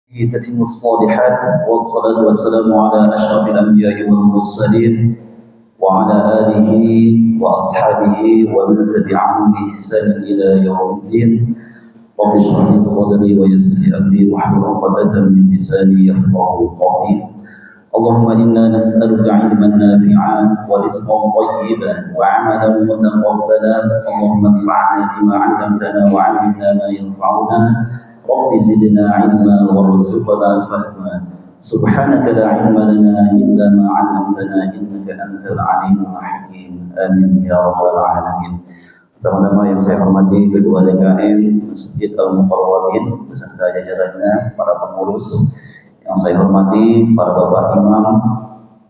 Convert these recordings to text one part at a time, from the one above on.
تتم الصالحات والصلاة والسلام على أشرف الأنبياء والمرسلين وعلى آله وأصحابه ومن تبعهم بإحسان إلى يوم الدين. رب اشرح لي صدري ويسر لي أمري واحلل عقدة من لساني يفقهوا قولي. اللهم إنا نسألك علما نافعا ورزقا طيبا وعملا متقبلا. اللهم انفعنا بما علمتنا وعلمنا ما ينفعنا. رب زدنا علما وارزقنا فهما. سبحانك لا علم لنا إلا ما علمتنا إنك أنت العليم الحكيم. آمين يا رب العالمين. Teman-teman yang saya hormati, Ketua DKM Masjid Al-Mukarramin beserta jajarannya, para pengurus yang saya hormati, para bapak imam,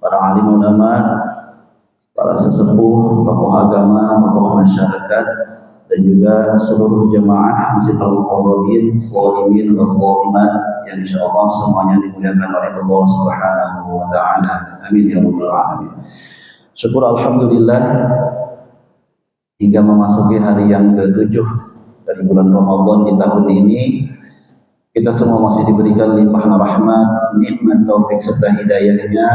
para alim ulama, para sesepuh, tokoh agama, tokoh masyarakat, dan juga seluruh jemaah Masjid Al-Mukarramin, sholimin wa sholimat yang insyaallah semuanya dimuliakan oleh Allah Subhanahu wa taala. Amin ya rabbal alamin. Syukur alhamdulillah hingga memasuki hari yang ke-7 dari bulan Ramadan di tahun ini, kita semua masih diberikan limpahan rahmat, nikmat, taufik serta hidayahnya,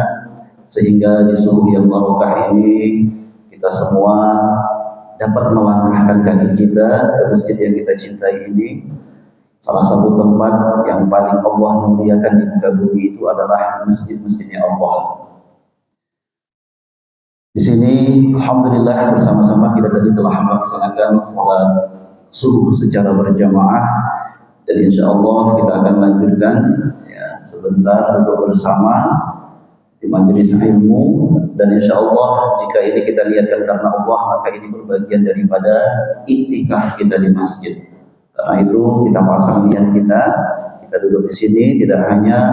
sehingga di subuh yang barokah ini kita semua dapat melangkahkan kaki kita ke masjid yang kita cintai ini. Salah satu tempat yang paling Allah muliakan di muka bumi itu adalah masjid-masjidnya Allah. Di sini alhamdulillah bersama-sama kita tadi telah melaksanakan salat subuh secara berjamaah, dan insya Allah kita akan lanjutkan ya, sebentar duduk bersama di majelis ilmu, dan insya Allah jika ini kita niatkan karena Allah, maka ini berbagian daripada iktikaf kita di masjid. Karena itu kita pasang niat kita duduk di sini tidak hanya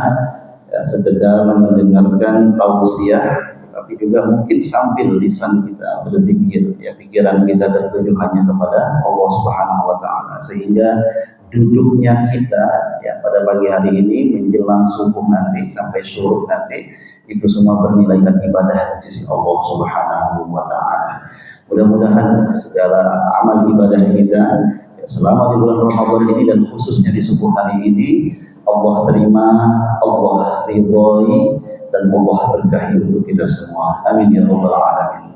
ya, sekedar mendengarkan tausiah, tapi juga mungkin sambil lisan kita berzikir, ya pikiran kita tertuju hanya kepada Allah Subhanahu wa taala, sehingga duduknya kita ya pada pagi hari ini menjelang subuh nanti sampai syuruk nanti itu semua bernilaikan ibadah di sisi Allah Subhanahu wa taala. Mudah-mudahan segala amal ibadah kita ya, selama di bulan Ramadan ini dan khususnya di subuh hari ini Allah terima, Allah ridhoi, dan Allah berkahi untuk kita semua. Amin ya rabbal alamin.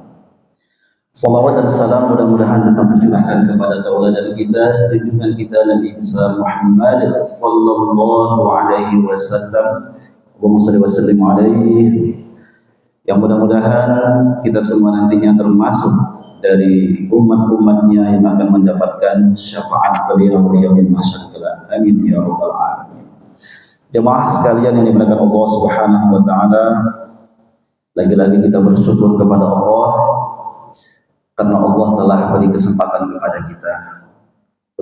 Salawat dan salam mudah-mudahan tetap tercurahkan kepada tauladan kita, junjungan kita Nabi besar Muhammad sallallahu alaihi wasallam. Allahumma shalli wa sallim alaihi. Yang mudah-mudahan kita semua nantinya termasuk dari umat-umatnya yang akan mendapatkan syafaat beliau di yaumil mahsyar kelak. Amin ya rabbal alamin. Jemaah sekalian yang dimuliakan Allah Subhanahu wa taala, lagi-lagi kita bersyukur kepada Allah karena Allah telah beri kesempatan kepada kita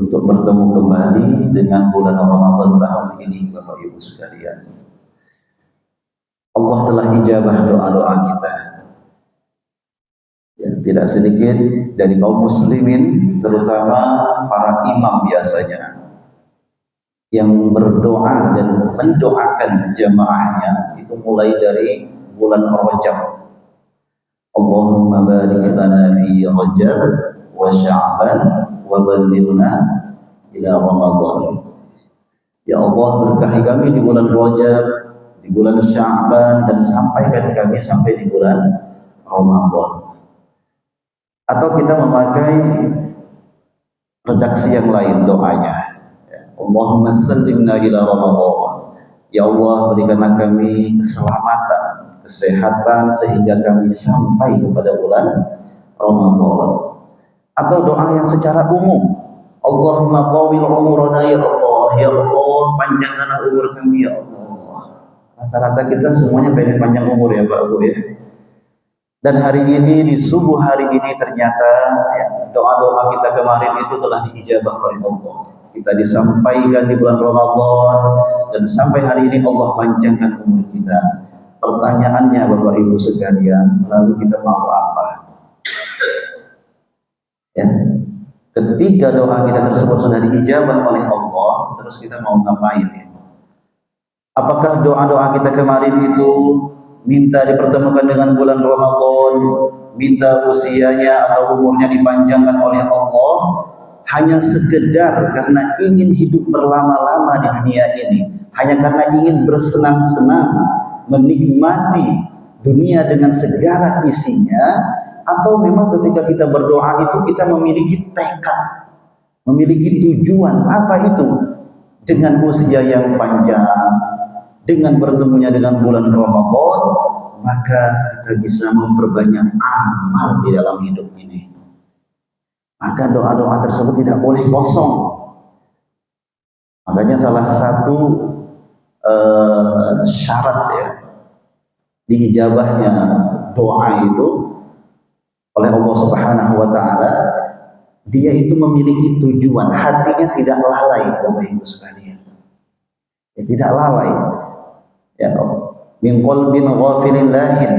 untuk bertemu kembali dengan bulan Ramadan tahun ini, Bapak Ibu sekalian. Allah telah ijabah doa-doa kita. Ya, tidak sedikit dari kaum muslimin, terutama para imam biasanya, yang berdoa dan mendoakan jamaahnya itu mulai dari bulan Rajab. Allahumma barik lana fi Rajab wa Sya'ban wa ballighna ila Ramadan. Ya Allah, berkahi kami di bulan Rajab, di bulan Sya'ban, dan sampaikan kami sampai di bulan Ramadan. Atau kita memakai redaksi yang lain doanya, Allahumma sallimna ila Ramadan. Ya Allah, berikanlah kami keselamatan, kesehatan sehingga kami sampai kepada bulan Ramadan. Atau doa yang secara umum, Allahumma tawil umurana ya Allah. Ya Allah, panjangkanlah umur kami ya Allah. Rata-rata kita semuanya pengen panjang umur ya Pak Bu ya. Dan hari ini, di subuh hari ini ternyata ya, doa-doa kita kemarin itu telah diijabah oleh Allah. Kita disampaikan di bulan Ramadan, dan sampai hari ini Allah panjangkan umur kita. Pertanyaannya Bapak Ibu sekalian, lalu kita mau apa? Ya, ketika doa kita tersebut sudah diijabah oleh Allah, terus kita mau ngapain ya? Apakah doa-doa kita kemarin itu minta dipertemukan dengan bulan Ramadan, minta usianya atau umurnya dipanjangkan oleh Allah, hanya sekedar karena ingin hidup berlama-lama di dunia ini, hanya karena ingin bersenang-senang, menikmati dunia dengan segala isinya, atau memang ketika kita berdoa itu kita memiliki tekad, memiliki tujuan. Apa itu? Dengan usia yang panjang, dengan bertemunya dengan bulan Ramadan, maka kita bisa memperbanyak amal di dalam hidup ini. Maka doa-doa tersebut tidak boleh kosong. Makanya salah satu syarat ya diijabahnya doa itu oleh Allah Subhanahu wa taala, dia itu memiliki tujuan, hatinya tidak lalai, Bapak Ibu sekalian. Ya, tidak lalai. Ya, min qalbin ghafilin lahin,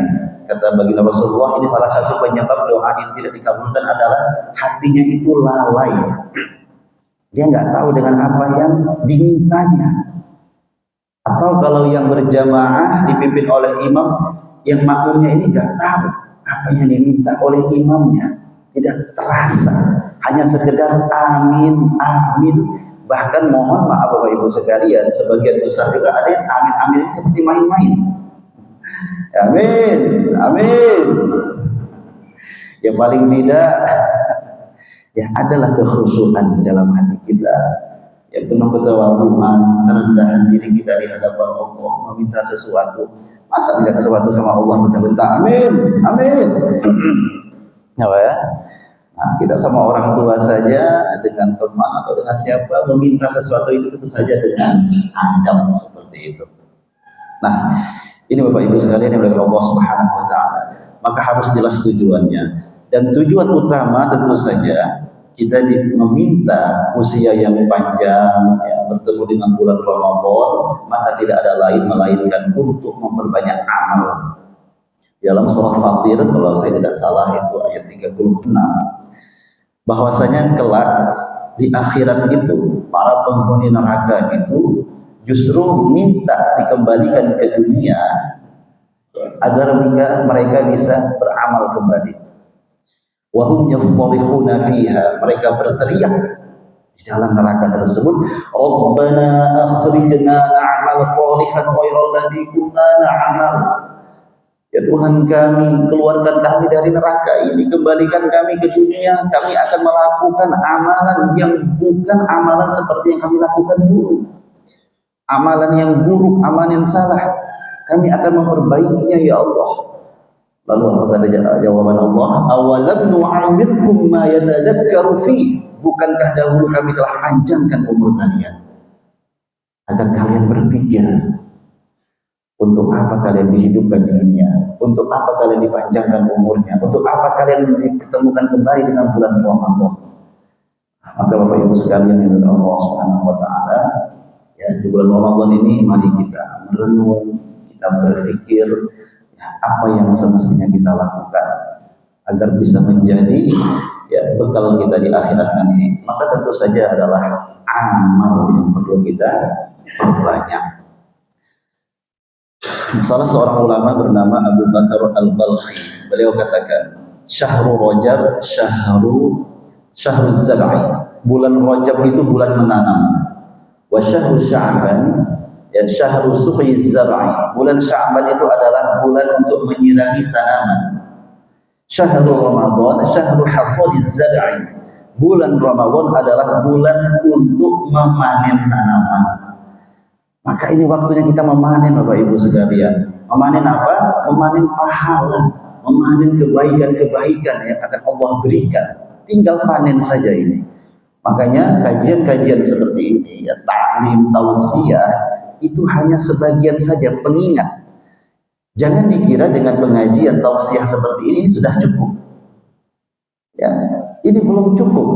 kata baginda Rasulullah, ini salah satu penyebab doa itu tidak dikabulkan adalah hatinya itu lalai. Dia nggak tahu dengan apa yang dimintanya. Atau kalau yang berjamaah dipimpin oleh imam, yang makmumnya ini nggak tahu apa yang diminta oleh imamnya, tidak terasa, hanya sekedar amin, amin. Bahkan mohon maaf Bapak Ibu sekalian, sebagian besar juga ada yang amin, amin ini seperti main-main. Amin, amin. Yang paling tidak ya adalah kekhusyukan di dalam hati kita, ya penuh ketawaduan, kerendahan diri kita di hadapan Allah, meminta sesuatu. Masa minta sesuatu sama Allah bentar-bentar amin, amin. Ya, ya. Nah, kita sama orang tua saja, dengan teman atau dengan siapa meminta sesuatu itu tentu saja dengan adab seperti itu. Nah, ini Bapak Ibu sekalian yang dimuliakan Allah Subhanahu wa taala, maka harus jelas tujuannya. Dan tujuan utama tentu saja kita meminta usia yang panjang, ya, bertemu dengan bulan Ramadan, maka tidak ada lain melainkan untuk memperbanyak amal. Dalam surah Fatir, kalau saya tidak salah itu ayat 36, bahwasanya kelak di akhirat itu para penghuni neraka itu justru minta dikembalikan ke dunia agar mereka bisa beramal kembali. Wahum yastarihuna fiha, mereka berteriak di dalam neraka tersebut, Rabbana akhrijna na'mal salihan ghairal ladzi kunna na'mal. Ya Tuhan kami, keluarkan kami dari neraka ini, kembalikan kami ke dunia, kami akan melakukan amalan yang bukan amalan seperti yang kami lakukan dulu. Amalan yang buruk, amalan yang salah, kami akan memperbaikinya ya Allah. Lalu apa kata jawaban Allah? Awalam nu'amirkum ma yatadzakkaru fih. Bukankah dahulu kami telah panjangkan umur kalian agar kalian berpikir untuk apa kalian dihidupkan di dunia, untuk apa kalian dipanjangkan umurnya, untuk apa kalian dipertemukan kembali dengan bulan Ramadan. Maka Bapak Ibu sekalian yang berdoa Allah Subhanahu wa taala, ya di bulan Ramadan ini mari kita merenung, kita berpikir apa yang semestinya kita lakukan agar bisa menjadi ya bekal kita di akhirat nanti. Maka tentu saja adalah amal yang perlu kita perbanyak. Salah seorang ulama bernama Abu Bakar Al-Balkhi, beliau katakan, Syahrul Rajab syahrul zar'i. Bulan Rajab itu bulan menanam. Wa syahrul Sya'ban ya syahrul suqyi zar'i. Bulan Sya'ban itu adalah bulan untuk menyirami tanaman. Syahrul Ramadan syahrul hasadiz zar'i. Bulan Ramadan adalah bulan untuk memanen tanaman. Maka ini waktunya kita memanen Bapak Ibu sekalian. Memanen apa? Memanen pahala, memanen kebaikan-kebaikan yang akan Allah berikan. Tinggal panen saja ini. Makanya kajian-kajian seperti ini ya, ta'lim, tausiah, itu hanya sebagian saja pengingat. Jangan dikira dengan pengajian tausiah seperti ini sudah cukup. Ya, ini belum cukup.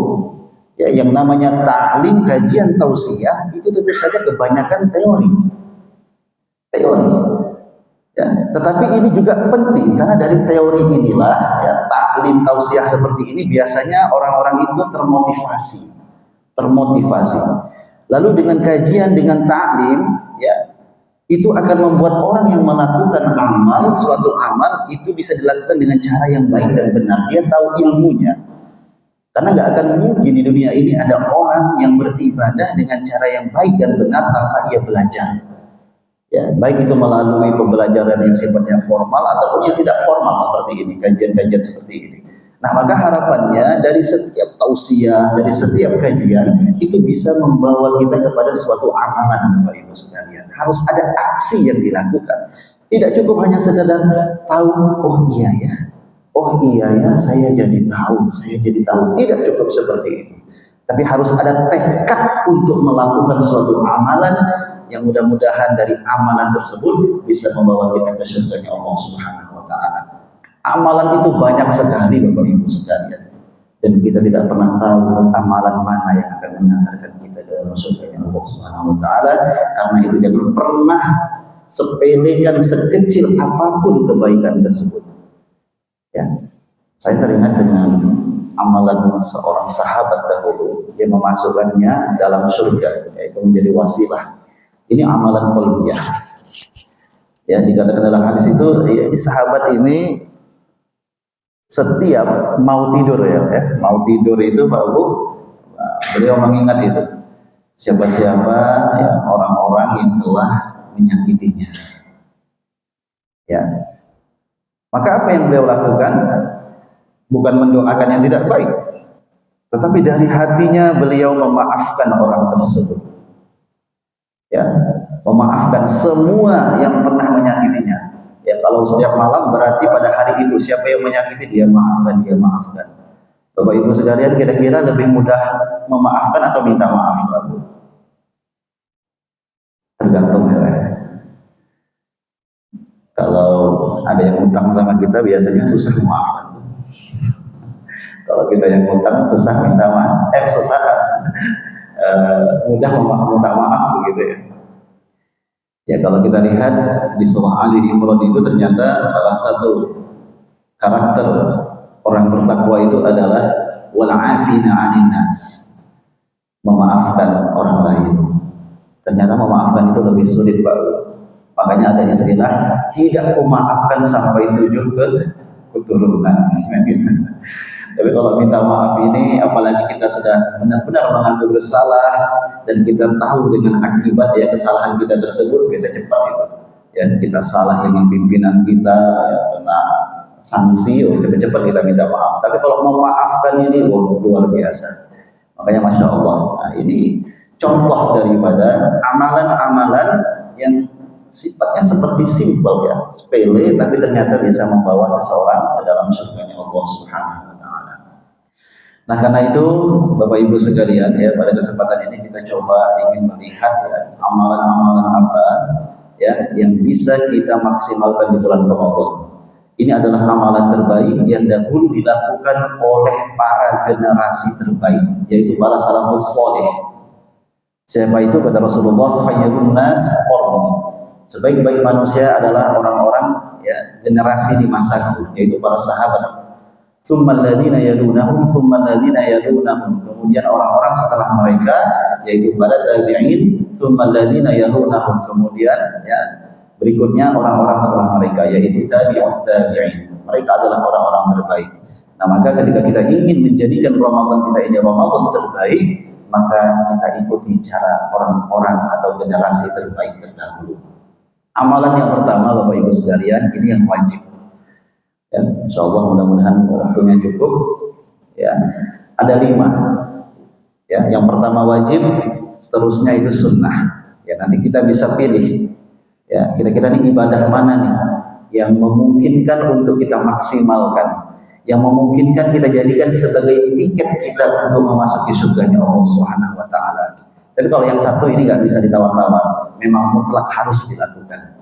Ya, yang namanya ta'lim, kajian tausiah itu tentu saja kebanyakan teori. Ya, tetapi ini juga penting karena dari teori inilah ya, ta'lim tausiah seperti ini biasanya orang-orang itu termotivasi. Lalu dengan kajian, dengan ta'lim, ya, itu akan membuat orang yang melakukan suatu amal itu bisa dilakukan dengan cara yang baik dan benar. Dia tahu ilmunya. Karena nggak akan mungkin di dunia ini ada orang yang beribadah dengan cara yang baik dan benar tanpa ia belajar. Ya, baik itu melalui pembelajaran yang sifatnya formal ataupun yang tidak formal seperti ini, kajian-kajian seperti ini. Nah, maka harapannya dari setiap tausiah, dari setiap kajian itu bisa membawa kita kepada suatu amalan, Bapak Ibu sekalian. Harus ada aksi yang dilakukan. Tidak cukup hanya sekadar tahu, oh iya ya, oh iya ya, saya jadi tahu, saya jadi tahu. Tidak cukup seperti itu. Tapi harus ada tekad untuk melakukan suatu amalan yang mudah-mudahan dari amalan tersebut bisa membawa kita ke surganya Allah Subhanahu wa taala. Amalan itu banyak sekali Bapak Ibu sekalian. Dan kita tidak pernah tahu amalan mana yang akan mengantarkan kita ke dalam surganya Allah Subhanahu wa taala. Karena itu jangan pernah sepelekan sekecil apapun kebaikan tersebut. Ya. Saya teringat dengan amalan seorang sahabat dahulu yang memasukkannya dalam surga, yaitu menjadi wasilah. Ini amalan qalbiyah. Ya, dikatakan dalam hadis itu, ya, ini sahabat ini setiap mau tidur mau tidur itu Pak Bu, beliau mengingat itu siapa-siapa ya, orang-orang yang telah menyakitinya. Ya. Maka apa yang beliau lakukan? Bukan mendoakan yang tidak baik, tetapi dari hatinya beliau memaafkan orang tersebut. Ya, memaafkan semua yang pernah menyakitinya. Ya, kalau setiap malam berarti pada hari itu siapa yang menyakiti dia maafkan, dia maafkan. Bapak Ibu sekalian, kira-kira lebih mudah memaafkan atau minta maaf, Pak? Tergantung ya. Kalau ada yang utang sama kita biasanya susah memaafkan. Kalau kita yang utang susah minta maaf, mudah minta maaf begitu ya. Ya, kalau kita lihat di surah Ali Imran itu ternyata salah satu karakter orang bertakwa itu adalah wal 'afina 'anil nas, memaafkan orang lain. Ternyata memaafkan itu lebih sulit, Pak. Makanya ada istilah tidak kumaafkan sampai 7 keturunan. Tapi kalau minta maaf ini, apalagi kita sudah benar-benar mengaku bersalah dan kita tahu dengan akibat ya kesalahan kita tersebut, biasa cepat itu. Ya, kita salah dengan pimpinan kita, ya, kena sanksi, cepat-cepat kita minta maaf. Tapi kalau memaafkan ini, luar biasa. Makanya Masya Allah, nah, ini contoh daripada amalan-amalan yang sifatnya seperti simpel ya, sepele, tapi ternyata bisa membawa seseorang ke dalam surganya Allah Subhanahu wa taala. Nah, karena itu Bapak Ibu sekalian ya, pada kesempatan ini kita coba ingin melihat ya amalan-amalan apa ya yang bisa kita maksimalkan di bulan Ramadan. Ini adalah amalan terbaik yang dahulu dilakukan oleh para generasi terbaik, yaitu para salafus saleh. Siapa itu? Kata Rasulullah, khairun nas qarni. Sebaik-baik manusia adalah orang-orang ya generasi di masaku, yaitu para sahabat. Tsummal ladzina yalunahum, tsummal ladzina yalunahum. Kemudian orang-orang setelah mereka, yaitu para tabi'in, tsummal ladzina yalunahum. Kemudian ya berikutnya orang-orang setelah mereka, yaitu tabi'ut tabi'in. Mereka adalah orang-orang terbaik. Nah, maka ketika kita ingin menjadikan Ramadan kita ini Ramadan terbaik, maka kita ikuti cara orang-orang atau generasi terbaik terdahulu. Amalan yang pertama Bapak Ibu sekalian, ini yang wajib. Ya, insya Allah mudah-mudahan waktunya cukup. Ya, ada 5. Ya, yang pertama wajib, seterusnya itu sunnah. Ya, nanti kita bisa pilih. Ya, kira-kira ini ibadah mana nih yang memungkinkan untuk kita maksimalkan, yang memungkinkan kita jadikan sebagai tiket kita untuk memasuki surganya Allah Subhanahu wa taala. Tapi kalau yang satu ini nggak bisa ditawar-tawar, memang mutlak harus dilakukan.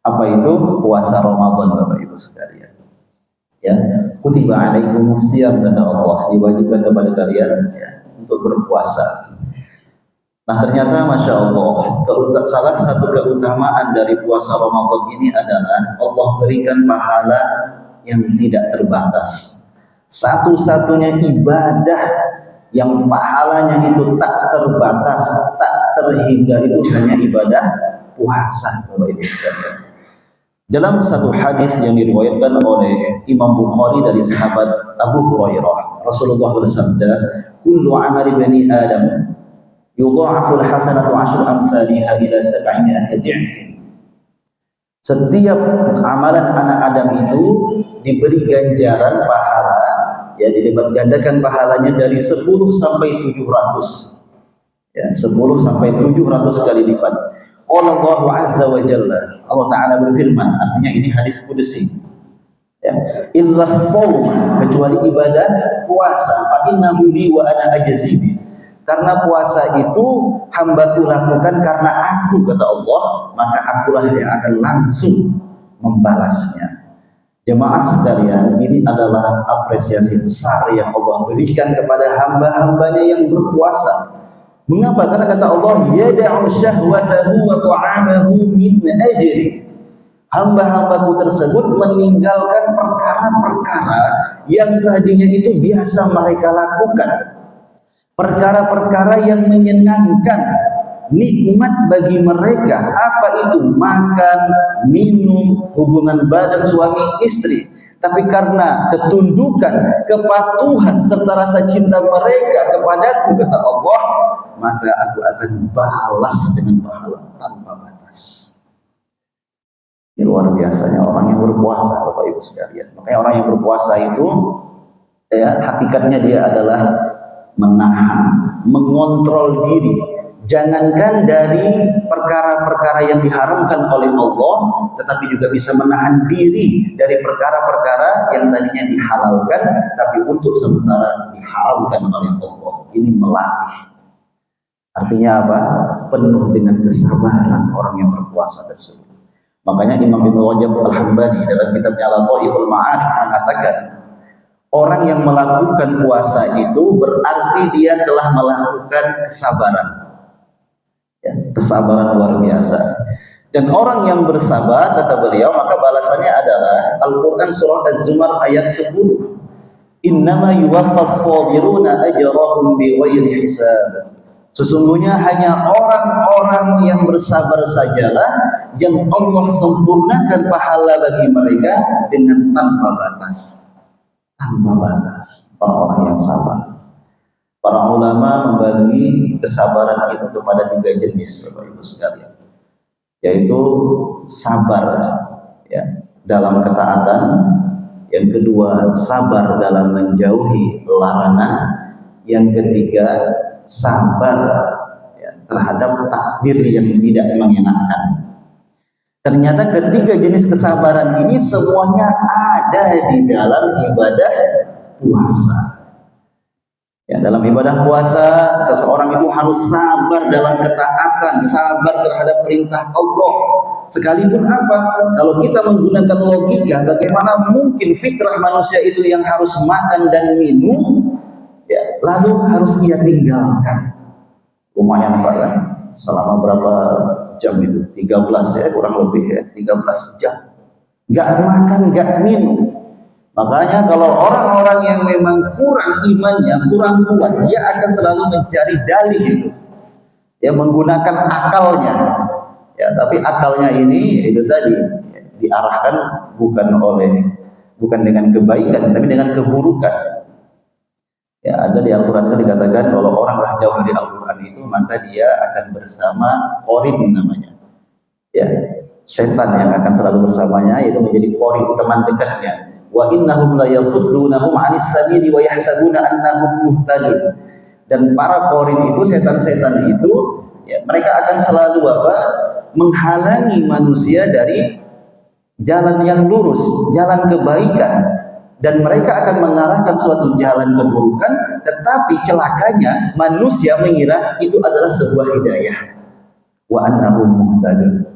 Apa itu? Puasa Ramadan, Bapak Ibu sekalian. Ya, kutiba alaikumus syiyam, kata Allah, diwajibkan kepada kalian ya untuk berpuasa. Nah, ternyata Masya Allah, salah satu keutamaan dari puasa Ramadan ini adalah Allah berikan pahala yang tidak terbatas. Satu-satunya ibadah yang pahalanya itu tak terbatas, tak terhingga itu hanya ibadah puasa, Bapak Ibu sekalian. Dalam satu hadis yang diriwayatkan oleh Imam Bukhari dari sahabat Abu Hurairah, Rasulullah bersabda, "Kullu 'amali bani Adam yudha'afu al-hasanatu 'ashru amsalha ila 700 dhi'fin." Setiap amalan anak Adam itu diberi ganjaran pahala, ya, dilipat gandakan pahalanya dari 10 sampai 700. Ya, 10 sampai 700 kali lipat. Allah Azza wa Jalla, Allah Ta'ala berfirman, artinya ini hadis qudsi, ya, illa shaum, kecuali ibadah puasa, fa innahu li wa ana ajzi bi, karena puasa itu hambaku lakukan karena aku, kata Allah, maka akulah yang akan langsung membalasnya. Jemaah sekalian, ini adalah apresiasi besar yang Allah berikan kepada hamba-hambanya yang berpuasa. Mengapa? Karena kata Allah, yada'u syahwatahu wa ta'amahu min ajri. Hamba-hambaku tersebut meninggalkan perkara-perkara yang tadinya itu biasa mereka lakukan, perkara-perkara yang menyenangkan, nikmat bagi mereka. Apa itu? Makan, minum, hubungan badan suami istri. Tapi karena ketundukan, kepatuhan serta rasa cinta mereka kepadaku, kata Allah, maka aku akan balas dengan pahala tanpa batas. Ini luar biasanya orang yang berpuasa, Bapak Ibu sekalian. Makanya orang yang berpuasa itu, ya, hakikatnya dia adalah menahan, mengontrol diri. Jangankan dari perkara-perkara yang diharamkan oleh Allah, tetapi juga bisa menahan diri dari perkara-perkara yang tadinya dihalalkan, tapi untuk sementara diharamkan oleh Allah. Ini melatih. Artinya apa? Penuh dengan kesabaran orang yang berpuasa tersebut. Makanya Imam Ibnu Rajab Al-Hambali dalam kitabnya Lataiful Ma'arif mengatakan, orang yang melakukan puasa itu berarti dia telah melakukan kesabaran. Ya, kesabaran luar biasa. Dan orang yang bersabar, kata beliau, maka balasannya adalah Al-Quran surah Az-Zumar ayat 10. Innama yuwaffas sabiruna ajrahum bighairi hisab. Sesungguhnya hanya orang-orang yang bersabar sajalah yang Allah sempurnakan pahala bagi mereka dengan tanpa batas. Tanpa batas. Orang-orang yang sabar. Para ulama membagi kesabaran itu kepada 3 jenis, Bapak Ibu sekalian, yaitu sabar, ya, dalam ketaatan, yang kedua sabar dalam menjauhi larangan, yang ketiga sabar, ya, terhadap takdir yang tidak mengenakan. Ternyata ketiga jenis kesabaran ini semuanya ada di dalam ibadah puasa. Ya, dalam ibadah puasa, seseorang itu harus sabar dalam ketaatan, sabar terhadap perintah Allah. Sekalipun apa? Kalau kita menggunakan logika, bagaimana mungkin fitrah manusia itu yang harus makan dan minum, ya, lalu harus ia tinggalkan? Lumayan Pak kan? Selama berapa jam itu? 13 ya, kurang lebih ya, 13 jam. Gak makan, gak minum. Makanya kalau orang-orang yang memang kurang imannya, kurang kuat, dia akan selalu mencari dalih itu, ya, menggunakan akalnya, ya, tapi akalnya ini itu tadi, ya, diarahkan bukan dengan kebaikan, tapi dengan keburukan. Ya, ada di Al-Quran itu dikatakan kalau orang jauh dari Al-Quran itu, maka dia akan bersama qarin namanya, ya, setan yang akan selalu bersamanya, itu menjadi qarin, teman dekatnya. Wa innahum la yasuddunahum 'anis sabili wa yahsabuna annahum muhtadun. Dan para qarin itu, setan-setan itu, ya, mereka akan selalu apa? Menghalangi manusia dari jalan yang lurus, jalan kebaikan, dan mereka akan mengarahkan suatu jalan keburukan, tetapi celakanya manusia mengira itu adalah sebuah hidayah. Wa annahum muhtadun.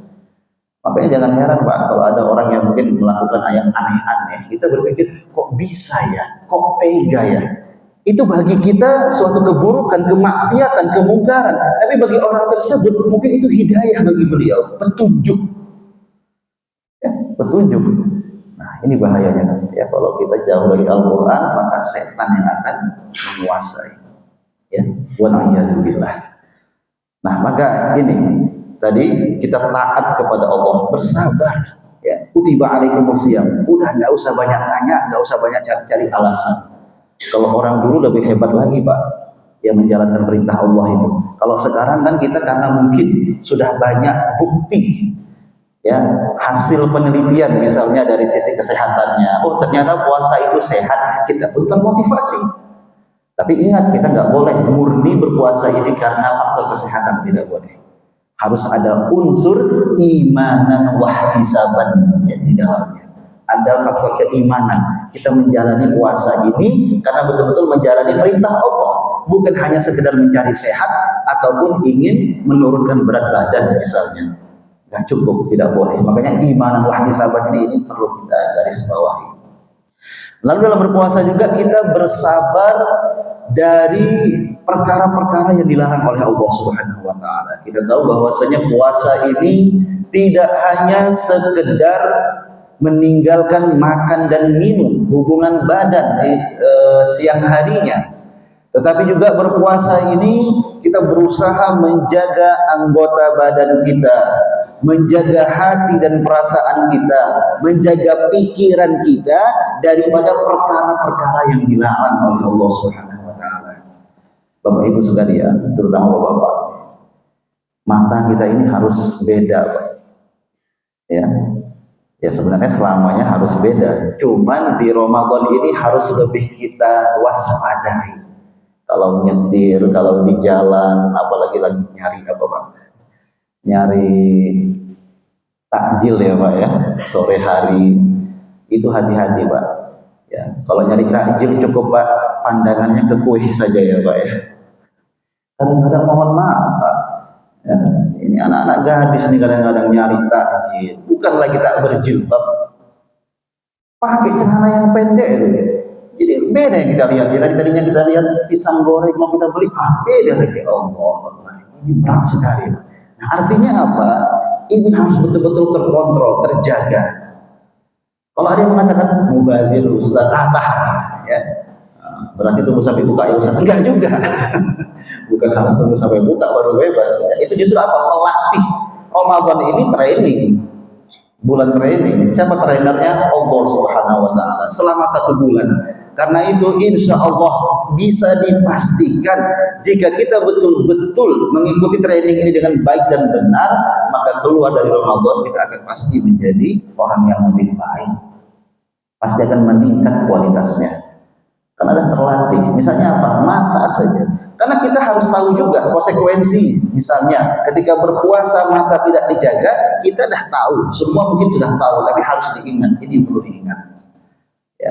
Makanya jangan heran Pak, kalau ada orang yang mungkin melakukan yang aneh-aneh, kita berpikir, kok bisa ya, kok tega ya. Itu bagi kita suatu keburukan, kemaksiatan, kemungkaran. Tapi bagi orang tersebut, mungkin itu hidayah bagi beliau, petunjuk. Ya, petunjuk. Nah, ini bahayanya. Ya, kalau kita jauh dari Al-Quran, maka setan yang akan menguasai. Ya, wa na'iyadzubillah. Nah, maka ini tadi kita taat kepada Allah, bersabar, ya, kutiba alaikumusiyam. Udah nggak usah banyak tanya, nggak usah banyak cari alasan. Kalau orang dulu lebih hebat lagi Pak, yang menjalankan perintah Allah itu. Kalau sekarang kan kita karena mungkin sudah banyak bukti, ya, hasil penelitian misalnya dari sisi kesehatannya. Oh ternyata puasa itu sehat, kita pun termotivasi. Tapi ingat, kita nggak boleh murni berpuasa ini karena faktor kesehatan, tidak boleh. Harus ada unsur imanan wahtisaban ya, di dalamnya. Ada faktor keimanan. Kita menjalani puasa ini karena betul-betul menjalani perintah Allah, bukan hanya sekedar mencari sehat ataupun ingin menurunkan berat badan misalnya. Nggak cukup, tidak boleh. Makanya imanan wahtisaban ini perlu kita garis bawahi. Lalu dalam berpuasa juga kita bersabar dari perkara-perkara yang dilarang oleh Allah Subhanahu wa taala. Kita tahu bahwasanya puasa ini tidak hanya sekedar meninggalkan makan dan minum, hubungan badan di siang harinya. Tetapi juga berpuasa ini kita berusaha menjaga anggota badan kita, menjaga hati dan perasaan kita, menjaga pikiran kita daripada perkara-perkara yang dilarang oleh Allah Subhanahu wa taala. Bapak Ibu sekalian, terutama Bapak-bapak, mata kita ini harus beda, Pak. Ya sebenarnya selamanya harus beda. Cuman di Ramadan ini harus lebih kita waspadai. Kalau nyetir, kalau di jalan, apalagi lagi nyari apa Pak? Nyari takjil ya Pak ya, sore hari itu hati-hati Pak. Ya, kalau nyari takjil cukup Pak pandangannya ke kue saja ya Pak ya. Kadang-kadang mohon maaf Pak. Ya, ini anak-anak gadis nih kadang-kadang nyari takjil, bukan lagi tak berjilbab, pakai celana yang pendek itu. Jadi beda yang kita lihat. Tadinya kita lihat pisang goreng mau kita beli, beda lagi. Allah, ini berat sekali. Nah, artinya apa? Ini harus betul-betul terkontrol, terjaga. Kalau ada yang mengatakan mubazir Ustaz, tahan, ya. Berarti tunggu sampai buka ya Ustaz. Enggak juga. Bukan harus tunggu sampai buka baru bebas. Itu justru apa? Melatih. Ramadan ini training. Bulan training. Siapa trainernya? Allah Subhanahu wa taala. Selama 1 bulan. Karena itu insya Allah bisa dipastikan jika kita betul-betul mengikuti training ini dengan baik dan benar, maka keluar dari Ramadan kita akan pasti menjadi orang yang lebih baik. Pasti akan meningkat kualitasnya. Karena sudah terlatih. Misalnya apa? Mata saja. Karena kita harus tahu juga konsekuensi. Misalnya ketika berpuasa mata tidak dijaga, kita sudah tahu. Semua mungkin sudah tahu, tapi harus diingat. Ini perlu diingat. Ya.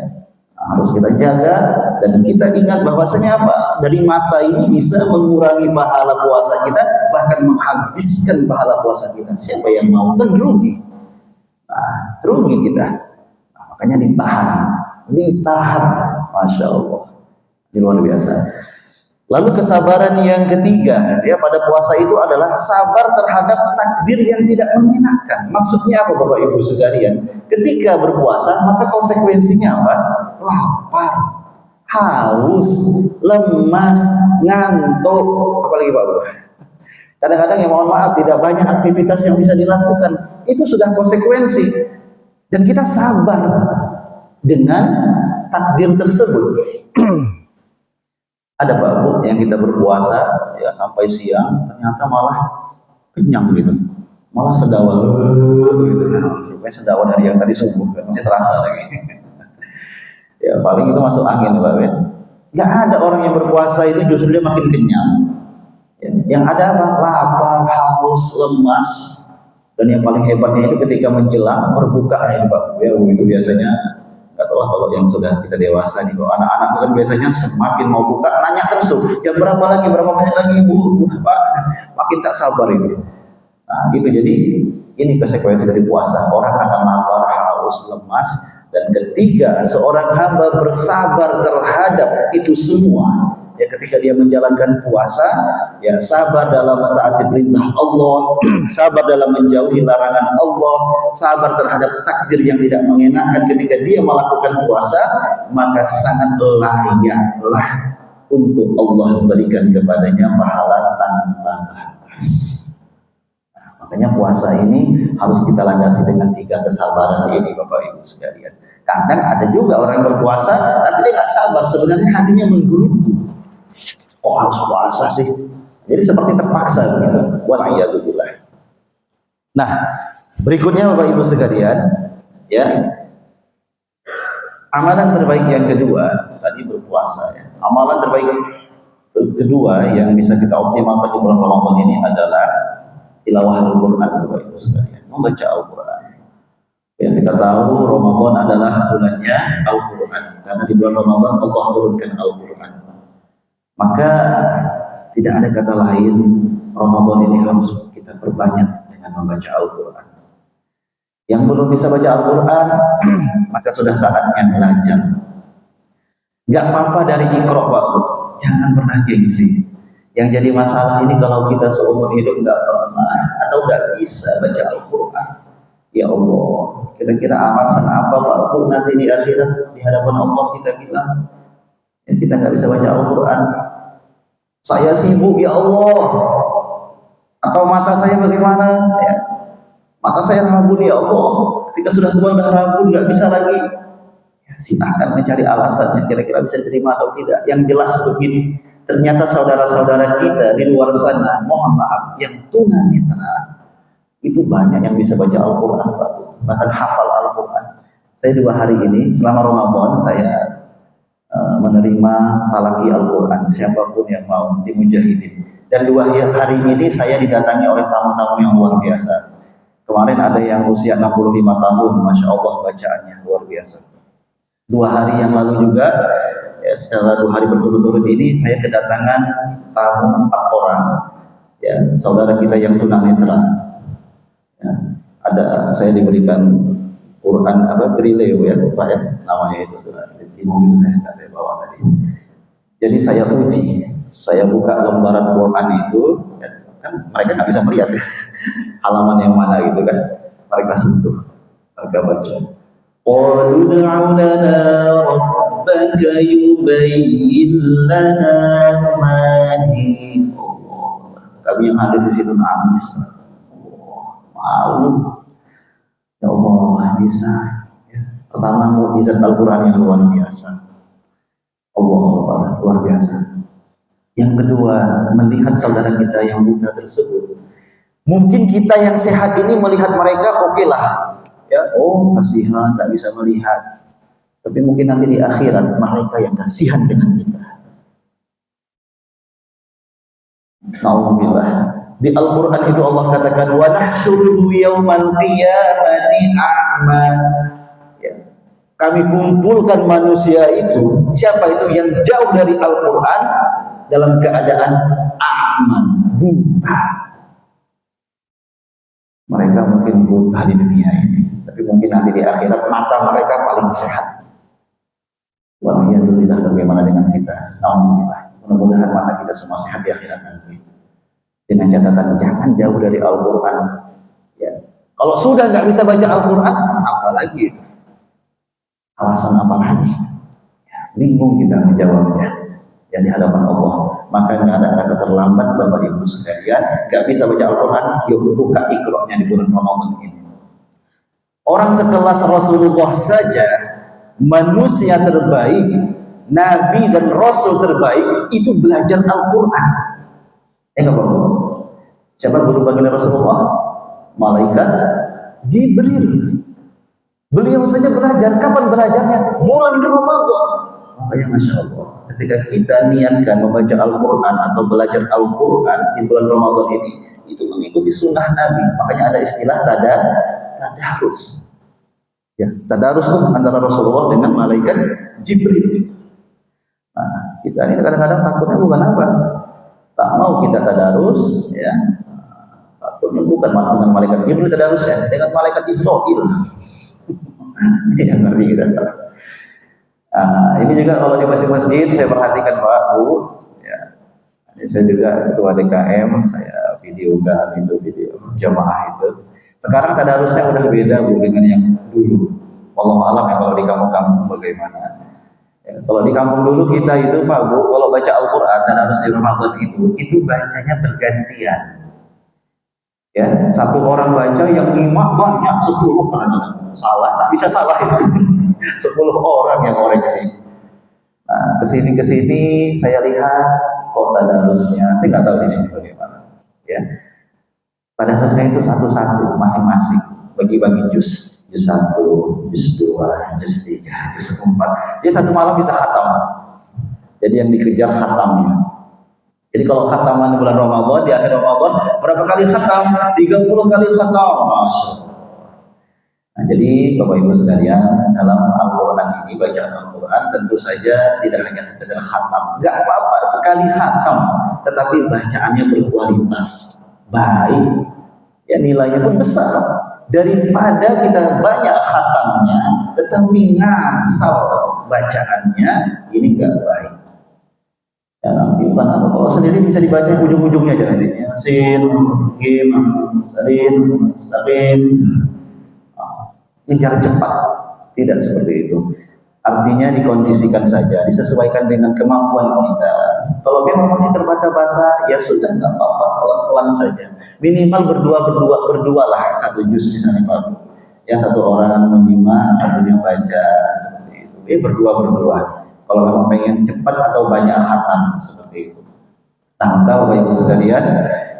Harus kita jaga dan kita ingat bahwasanya apa? Dari mata ini bisa mengurangi pahala puasa kita, bahkan menghabiskan pahala puasa kita. Siapa yang mau? Kan rugi. Nah, rugi kita. Nah, makanya ditahan. Masya Allah. Ini luar biasa. Lalu kesabaran yang ketiga ya pada puasa itu adalah sabar terhadap takdir yang tidak menyenangkan. Maksudnya apa Bapak Ibu sekalian? Ketika berpuasa maka konsekuensinya apa? Lapar, haus, lemas, ngantuk, apalagi Pak Bu. Kadang-kadang ya mohon maaf tidak banyak aktivitas yang bisa dilakukan. Itu sudah konsekuensi. Dan kita sabar dengan takdir tersebut. Ada Pak Bu yang kita berpuasa ya sampai siang ternyata malah kenyang gitu, malah sedawa gitu, rupanya sedawa dari yang tadi subuh kan masih terasa lagi. Ya paling itu masuk angin ya Pak Bu. Nggak ada orang yang berpuasa itu justru dia makin kenyang. Ya, yang ada apa? Lapar, haus, lemas. Dan yang paling hebatnya itu ketika menjelang berbuka itu Pak Bu ya, itu biasanya nggak tahu lah kalau yang sudah kita dewasa nih, kalau anak-anak itu kan biasanya semakin mau buka nanya terus tuh jam berapa lagi, berapa menit lagi Bu Pak, makin tak sabar itu. Nah gitu, jadi ini konsekuensi dari puasa, orang akan lapar, haus, lemas. Dan ketiga, seorang hamba bersabar terhadap itu semua ya ketika dia menjalankan puasa, ya sabar dalam mentaati perintah Allah, sabar dalam menjauhi larangan Allah, sabar terhadap takdir yang tidak mengenakan ketika dia melakukan puasa, maka sangat layaklah untuk Allah berikan kepadanya pahala tanpa batas. Nah, Makanya puasa ini harus kita landasi dengan 3 kesabaran ini, Bapak Ibu sekalian. Kadang ada juga orang berpuasa tapi dia nggak sabar, sebenarnya hatinya menggerutu. Oh, harus puasa sih. Jadi seperti terpaksa begitu. Wal'iyadzubillah. Nah, berikutnya Bapak Ibu sekalian, ya. Amalan terbaik yang kedua tadi berpuasa ya. Amalan terbaik kedua yang bisa kita optimalkan di bulan Ramadan ini adalah tilawah Al-Quran, Bapak Ibu sekalian, membaca Al-Quran. Yang kita tahu Ramadan adalah bulannya Al-Quran, karena di bulan Ramadan Allah turunkan Al-Quran. Maka tidak ada kata lain, Ramadan ini harus kita perbanyak dengan membaca Al-Quran. Yang belum bisa baca Al-Quran, maka sudah saatnya belajar. Gak apa-apa dari Iqra, Pak. Jangan pernah gengsi. Yang jadi masalah ini kalau kita seumur hidup gak pernah atau gak bisa baca Al-Quran. Ya Allah, kira-kira alasan apa, Pak Bu, nanti di akhirat di hadapan Allah kita bilang ya kita gak bisa baca Al-Quran. Saya sibuk, ya Allah. Atau mata saya bagaimana? Ya. Mata saya rabun, ya Allah. Ketika sudah tua sudah rabun, nggak bisa lagi. Ya, silahkan mencari alasannya, kira-kira bisa diterima atau tidak. Yang jelas begini, ternyata saudara-saudara kita di luar sana, mohon maaf, yang tunanetra itu banyak yang bisa baca Al-Quran, bahkan hafal Al-Quran. Saya 2 hari ini selama Ramadan saya menerima talaqi Al-Quran, siapapun yang mau di Mujahidin. Dan 2 hari ini saya didatangi oleh tamu-tamu yang luar biasa. Kemarin ada yang usia 65 tahun, Masya Allah bacaannya luar biasa. 2 hari yang lalu juga, ya, setelah 2 hari berturut-turut ini, saya kedatangan tamu 4 orang, ya, saudara kita yang tunanetra. Ya, ada saya diberikan Quran Brileo ya, Pak ya, namanya itu di mobil saya bawa tadi. Jadi saya uji, saya buka lembaran Quran itu. Ya, kan mereka nggak bisa melihat halaman yang mana gitu kan, mereka sentuh, mereka baca. Qalu ud'u lana rabbaka yubayyin lana ma hi. Kami yang hadir di situ nangis. Malu. Ya Allah, bisa. Ya. Pertama mukjizat Al-Quran yang luar biasa. Allah luar biasa. Yang kedua, melihat saudara kita yang buta tersebut. Mungkin kita yang sehat ini melihat mereka oke lah. Ya, oh kasihan, tak bisa melihat. Tapi mungkin nanti di akhirat mereka yang kasihan dengan kita. Alhamdulillah. Di Al-Quran itu Allah katakan wa nahsyuruhu yaumal qiyamati a'ma. Ya. Kami kumpulkan manusia itu, siapa itu yang jauh dari Al-Quran dalam keadaan a'ma, buta. Mereka mungkin buta di dunia ini, tapi mungkin nanti di akhirat mata mereka paling sehat. Walhamdulillah, bagaimana dengan kita? Alhamdulillah. Mudah-mudahan mata kita semua sehat di akhirat nanti. Dengan catatan jangan jauh dari Al-Quran. Ya. Kalau sudah nggak bisa baca Al-Quran, apa lagi? Alasan apa lagi? Ya, bingung kita menjawabnya. Ya, di hadapan Allah. Maka nggak ada kata terlambat, Bapak Ibu sekalian. Nggak bisa baca Al-Quran, yuk buka Iqra-nya di bulan Ramadan ini. Orang sekelas Rasulullah saja, manusia terbaik, Nabi dan Rasul terbaik itu belajar Al-Quran. Bapak? Siapa guru baginda Rasulullah? Malaikat Jibril. Beliau saja belajar. Kapan belajarnya? Bulan Ramadan. Makanya Masya Allah, ketika kita niatkan membaca Al-Quran atau belajar Al-Quran di bulan Ramadan ini, itu mengikuti sunnah Nabi. Makanya ada istilah tadarus. Ya, tadarus itu antara Rasulullah dengan malaikat Jibril. Nah, kita ini kadang-kadang takutnya bukan apa? Tak mau kita tadarus, ya. Takutnya bukan dengan malaikat Jibril tadarus ya, dengan malaikat Israil. Ini yang ngeri kita. Ini juga kalau di masjid-masjid saya perhatikan Pak Bu, ya. Ini saya juga ketua DKM, saya videokan itu video jamaah itu. Sekarang tadarusnya udah beda Bu dengan yang dulu. Wallahu a'lam ya kalau di kampung-kampung bagaimana. Ya, kalau di kampung dulu kita itu Pak Bu, kalau baca Al-Quran dan harus di Ramadan itu bacanya bergantian. Ya, satu orang baca yang nyimak banyak 10 kadang-kadang. Salah, tak bisa salah itu. 10 orang yang koreksi. Nah, kesini saya lihat kok tadarusnya, saya nggak tahu di sini bagaimana. Ya, tadarusnya itu satu-satu, masing-masing, bagi-bagi juz, juz 1, juz 2, juz 3, juz 4. Dia satu malam bisa khatam. Jadi yang dikejar khatamnya. Jadi kalau khataman di bulan Ramadan, di akhir Ramadan, berapa kali khatam? 30 kali khatam. Masya Allah. Nah, jadi Bapak Ibu sekalian, dalam Al-Quran ini, bacaan Al-Quran tentu saja tidak hanya sekedar khatam. Gak apa-apa sekali khatam, tetapi bacaannya berkualitas, baik. Ya, nilainya pun besar. Daripada kita banyak khatamnya, tetapi ngasal bacaannya, ini gak baik. Ya, nanti bukan kalau sendiri bisa dibaca ujung-ujungnya aja nanti. Sin, Him, Salin, Sakin. Ngejar cepat, tidak seperti itu. Artinya dikondisikan saja, disesuaikan dengan kemampuan kita. Kalau memang masih terbata-bata, ya sudah nggak apa-apa, pelan-pelan saja. Minimal berdua lah, satu juz misalnya Pak. Ya satu orang menyimak, satunya baca seperti itu. Berdua. Kalau memang pengen cepat atau banyak khatam seperti itu. Nah, Bapak Ibu sekalian,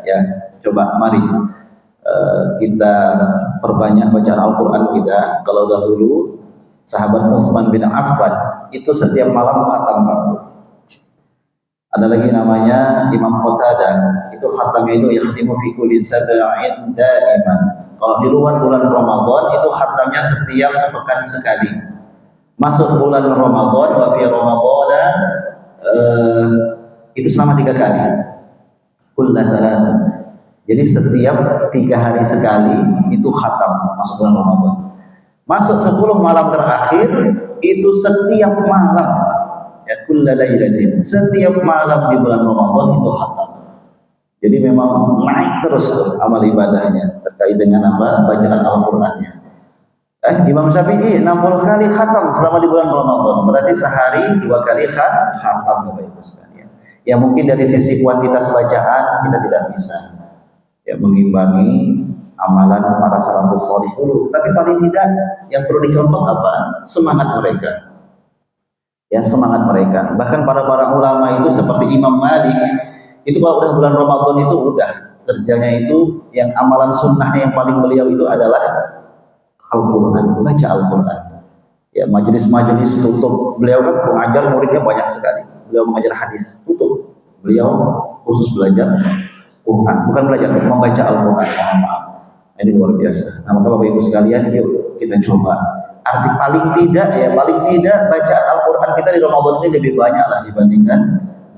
ya coba mari kita perbanyak bacaan Al-Quran kita. Kalau dahulu sahabat Utsman bin Affan itu setiap malam khatam. Ada lagi namanya Imam Qatadah, itu khatamnya itu yakhtimu fi kulli sab'in daiman. Kalau di luar bulan Ramadan itu khatamnya setiap sepekan sekali. Masuk bulan Ramadan, wa fi Ramadan itu selama 3 kali. Kullu thalatha. Jadi setiap 3 hari sekali itu khatam masuk bulan Ramadan. Masuk 10 malam terakhir itu setiap malam, ya kulla lailatin, setiap malam di bulan Ramadan itu khatam. Jadi memang naik terus amal ibadahnya terkait dengan apa? Bacaan Al-Qur'annya. Imam Syafi'i 60 kali khatam selama di bulan Ramadan. Berarti sehari 2 kali khatam Bapak Ibu sekalian. Ya mungkin dari sisi kuantitas bacaan kita tidak bisa ya mengimbangi amalan para salafus salih dulu, tapi paling tidak yang perlu dicontoh apa? Semangat mereka. Ya, semangat mereka. Bahkan para ulama itu seperti Imam Malik, itu kalau udah bulan Ramadan itu udah kerjanya itu yang amalan sunnahnya yang paling beliau itu adalah Al-Quran, baca Al-Quran. Ya, majelis-majelis tutup. Beliau kan mengajar muridnya banyak sekali. Beliau mengajar hadis tutup. Beliau khusus belajar Quran, bukan belajar, membaca Al-Quran. Ini luar biasa. Nah, maka Bapak Ibu sekalian, yuk kita coba. Arti paling tidak bacaan Al-Quran kita di Ramadan ini lebih banyak lah dibandingkan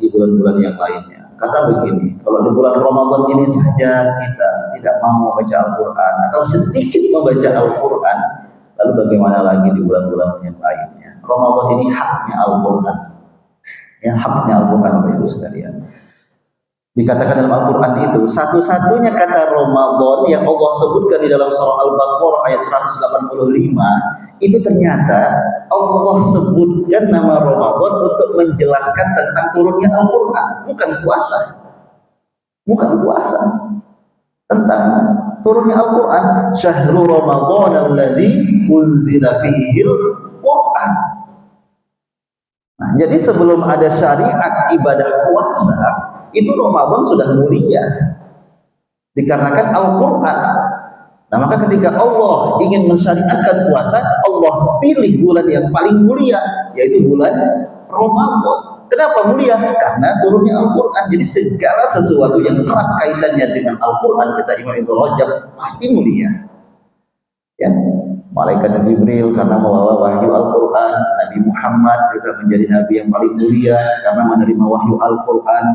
di bulan-bulan yang lainnya. Karena begini, kalau di bulan Ramadan ini saja kita tidak mau membaca Al-Quran atau sedikit membaca Al-Quran, lalu bagaimana lagi di bulan-bulan yang lainnya? Ramadan ini haknya Al-Quran. Ya, haknya Al-Quran Bapak Ibu sekalian. Dikatakan dalam Al-Quran itu satu-satunya kata Ramadan yang Allah sebutkan di dalam surah Al-Baqarah ayat 185 itu ternyata Allah sebutkan nama Ramadan untuk menjelaskan tentang turunnya Al-Quran, bukan puasa, tentang turunnya Al-Quran. Syahrul Ramadan alladzi unzila fihil Quran. Nah, jadi sebelum ada syariat ibadah puasa itu Ramadan sudah mulia dikarenakan Al-Quran. Nah, maka ketika Allah ingin mensyariatkan puasa, Allah pilih bulan yang paling mulia, yaitu bulan Ramadan. Kenapa mulia? Karena turunnya Al-Quran. Jadi segala sesuatu yang erat kaitannya dengan Al-Quran, kata Imam Ibnu Rajab, pasti mulia. Ya, malaikat Jibril karena membawa wahyu Al-Quran, Nabi Muhammad juga menjadi nabi yang paling mulia karena menerima wahyu Al-Quran.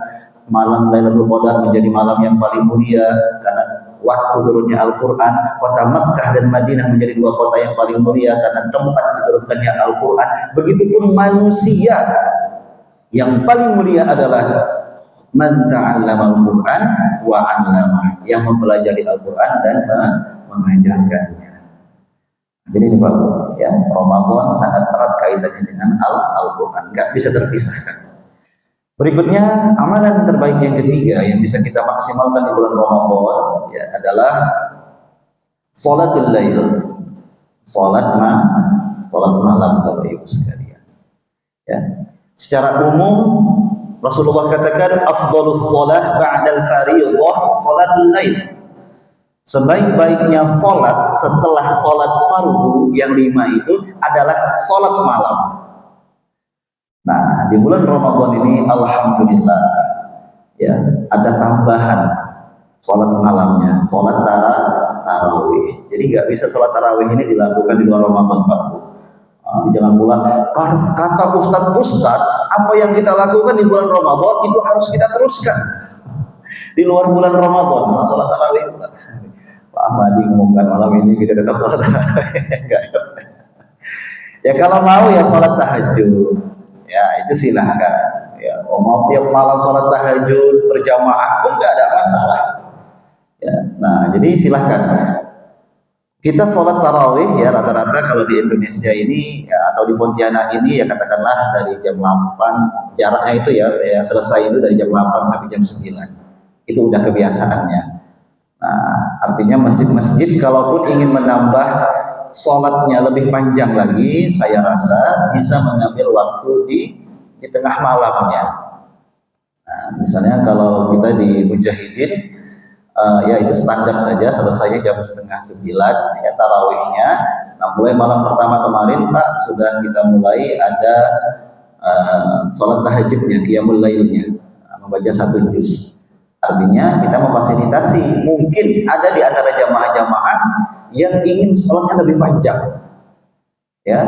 Malam Lailatul Qadar menjadi malam yang paling mulia karena waktu turunnya Al-Quran. Kota Makkah dan Madinah menjadi 2 kota yang paling mulia karena tempat diturunkannya Al-Quran. Begitupun manusia yang paling mulia adalah man ta'allama Al-Quran wa 'allamah, yang mempelajari Al-Quran dan mengajarkannya. Jadi ini Pak, ya, Ramadan sangat erat kaitannya dengan Al-Quran, nggak bisa terpisahkan. Berikutnya, amalan terbaik yang ketiga yang bisa kita maksimalkan di bulan Ramadan ya adalah salatul lail. Salat malam Bapak Ibu sekalian. Ya. Secara umum Rasulullah katakan afdhalus shalah ba'dal fardhiyah salatul lail. Sebaik-baiknya salat setelah salat fardu yang 5 itu adalah salat malam. Nah, di bulan Ramadan ini alhamdulillah ya, ada tambahan salat malamnya, salat tarawih. Jadi nggak bisa salat tarawih ini dilakukan di luar Ramadan, Pak. Jangan pula kata ustadz, apa yang kita lakukan di bulan Ramadan itu harus kita teruskan di luar bulan Ramadan. Nah, salat tarawih, Pak Ahmadi ngomongkan malam ini kita tetap salat tarawih. Ya kalau mau ya salat tahajud, ya itu silahkan. Ya, mau tiap malam salat tahajud berjamaah pun nggak ada masalah. Ya, nah jadi silahkan. Kita sholat tarawih ya rata-rata kalau di Indonesia ini ya, atau di Pontianak ini ya katakanlah dari jam 8 jaraknya itu ya selesai itu dari jam 8 sampai jam 9 itu udah kebiasaannya. Nah artinya masjid-masjid kalaupun ingin menambah sholatnya lebih panjang lagi, saya rasa bisa mengambil waktu di tengah malamnya. Nah, misalnya kalau kita di Mujahidin ya itu standar saja selesainya jam 8:30 ya tarawihnya. Nah mulai malam pertama kemarin Pak sudah kita mulai ada sholat tahajudnya, qiyamul lailnya, membaca 1 juz. Artinya kita memfasilitasi, mungkin ada di antara jamaah-jamaah yang ingin sholatnya lebih panjang ya,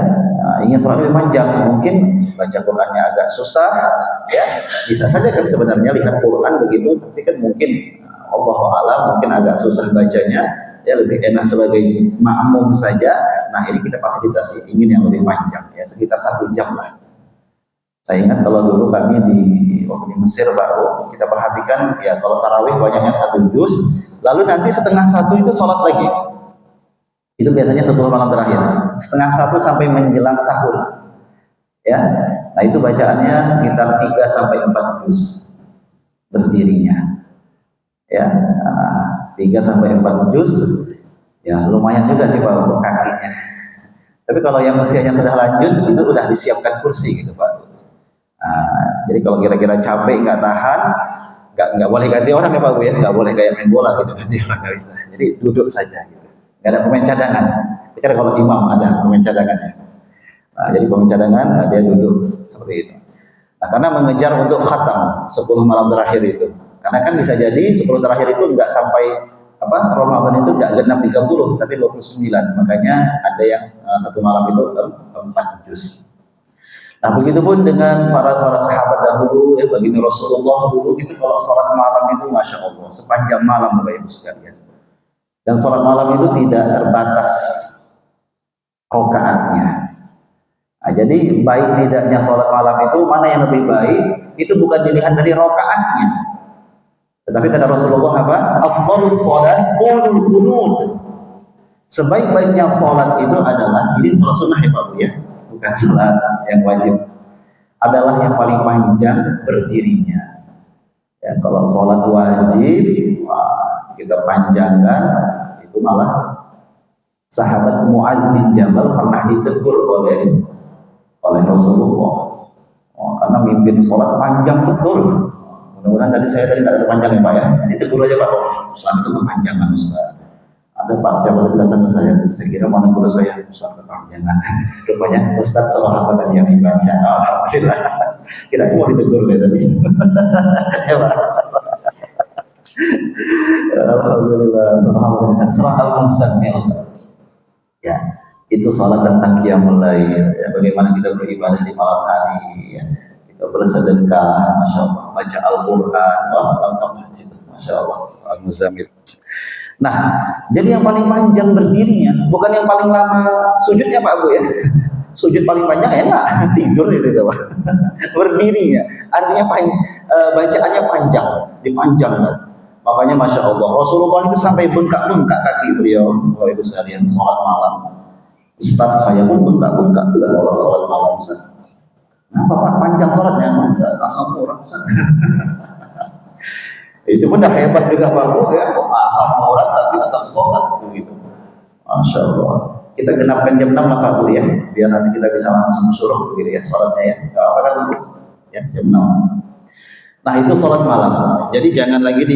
ingin sholat lebih panjang, mungkin baca Qurannya agak susah ya, bisa saja kan sebenarnya lihat Quran begitu, tapi kan mungkin Allahu a'lam mungkin agak susah bacanya, ya lebih enak sebagai makmum saja. Nah ini kita fasilitasi, ingin yang lebih panjang ya sekitar 1 jam lah. Saya ingat kalau dulu kami waktu di Mesir baru kita perhatikan ya kalau tarawih banyaknya 1 juz, lalu nanti 1/2 itu sholat lagi. Itu biasanya 10 malam terakhir, 1/2 sampai menjelang sahur. Ya, nah itu bacaannya sekitar 3-4 juz berdirinya. Ya, 3-4 juz ya lumayan juga sih Pak untuk kakinya. Tapi kalau yang usianya sudah lanjut itu udah disiapkan kursi gitu Pak. Jadi kalau kira-kira capek nggak tahan, nggak boleh ganti orang ya Pak Bu ya, nggak boleh kayak main bola gitu ganti orang, nggak bisa. Jadi duduk saja gitu. Nggak ada pemain cadangan. Bicara kalau imam ada pemain cadangannya. Nah, jadi pemain cadangan dia duduk seperti itu. Nah, karena mengejar untuk khatam 10 malam terakhir itu. Karena kan bisa jadi 10 terakhir itu nggak sampai Ramadan itu nggak genap 30 tapi 29. Makanya ada yang 1 malam itu 4 juz. Nah begitupun dengan para sahabat dahulu ya, baginda Rasulullah dulu itu kalau sholat malam itu masya Allah sepanjang malam Bapak Ibu sekalian. Dan sholat malam itu tidak terbatas rokaatnya. Nah, jadi baik tidaknya sholat malam itu mana yang lebih baik itu bukan dilihat dari rokaatnya. Tetapi kata Rasulullah apa? Afdhalus sholat qulul qunut. Sebaik-baiknya sholat itu adalah, ini sholat sunnah ya Pak Bu ya, bukan sholat yang wajib, adalah yang paling panjang berdirinya. Ya, kalau sholat wajib kita panjangkan, itu malah sahabat Mu'adz bin Jabal pernah ditegur oleh Rasulullah karena mimpin sholat panjang betul. Mudah-mudahan saya tadi nggak terpanjang ya Pak ya. Ditegur aja Pak, Ustaz itu kepanjangan Ustaz. Ada Pak siapa yang datang ke saya kira mau negur saya Ustaz kepanjangan. Rupanya Ustaz salah apa tadi yang dibaca. Alhamdulillah. Kira mau ditegur saya tadi. Ya Pak. Alhamdulillah. Surah Al-Muzammil. Ya, itu salat tentang qiyamul lail. Ya, bagaimana kita beribadah di malam hari. Ya. Kita bersedekah, masya Allah, baca Al-Quran, masya Allah, Al-Muzammil. Nah, jadi yang paling panjang berdirinya, bukan yang paling lama sujudnya Pak Bu ya. Sujud paling panjang enak, tidur itu Pak. Berdirinya, artinya bacaannya panjang, dipanjangkan. Makanya masya Allah, Rasulullah itu sampai bengkak-bengkak kaki beliau, Bapak Ibu sekalian, sholat malam. Ustaz saya pun bengkak-bengkak kalau sholat malam Ustaz. Kenapa Pak panjang sholatnya? Enggak, asal murah. Itu pun udah hebat juga Pak Bu ya, asal murah tapi tetap sholat begitu. Masya Allah. Kita genapkan jam 6 lah Pak Bu ya, biar nanti kita bisa langsung suruh begitu ya sholatnya ya. Gak apa kan Bu? Ya jam 6. Nah itu sholat malam. Jadi jangan lagi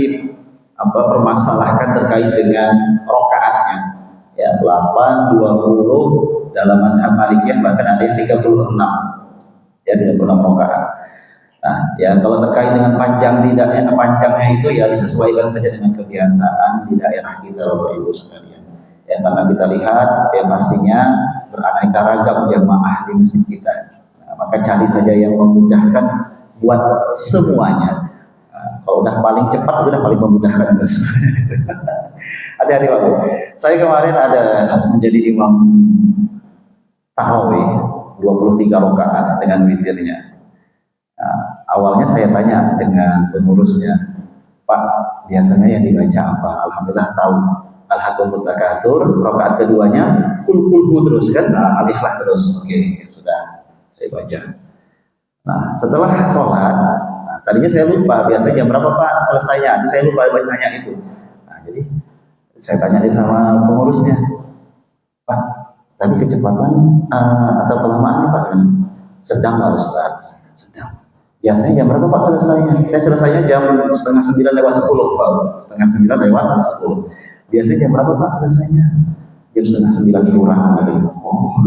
permasalahkan terkait dengan rokaatnya. Ya 8, 20 dalam mazhab Malikiyah bahkan ada yang 36. Ya 36 rokaat. Nah ya kalau terkait dengan panjangnya itu ya disesuaikan saja dengan kebiasaan di daerah kita Bapak Ibu sekalian. Ya karena kita lihat ya pastinya beraneka ragam jamaah di masjid kita. Nah, maka cari saja yang memudahkan buat semuanya. Kalau udah paling cepat itu udah paling memudahkan buat semuanya. Hati-hati Pak Bu. Saya kemarin ada menjadi imam tarawih 23 rakaat dengan witirnya. Nah, awalnya saya tanya dengan pengurusnya, Pak, biasanya yang dibaca apa? Alhamdulillah tahu. Al-Hakumut Takatsur, rakaat keduanya kul terus kan, aliflah terus. Oke, sudah saya baca. Nah, setelah sholat, tadinya saya lupa, biasanya jam berapa Pak selesainya? Itu saya lupa nanya itu. Nah, jadi saya tanya sama pengurusnya, Pak, tadi kecepatan atau kelamaan nih Pak? Sedang lah Ustaz, sedang. Biasanya jam berapa Pak selesainya? Saya selesainya jam 8:30 lewat 10 Pak. 8:30 lewat 10. Biasanya jam berapa Pak selesainya? Jam 8:30 kurang lagi. Oh.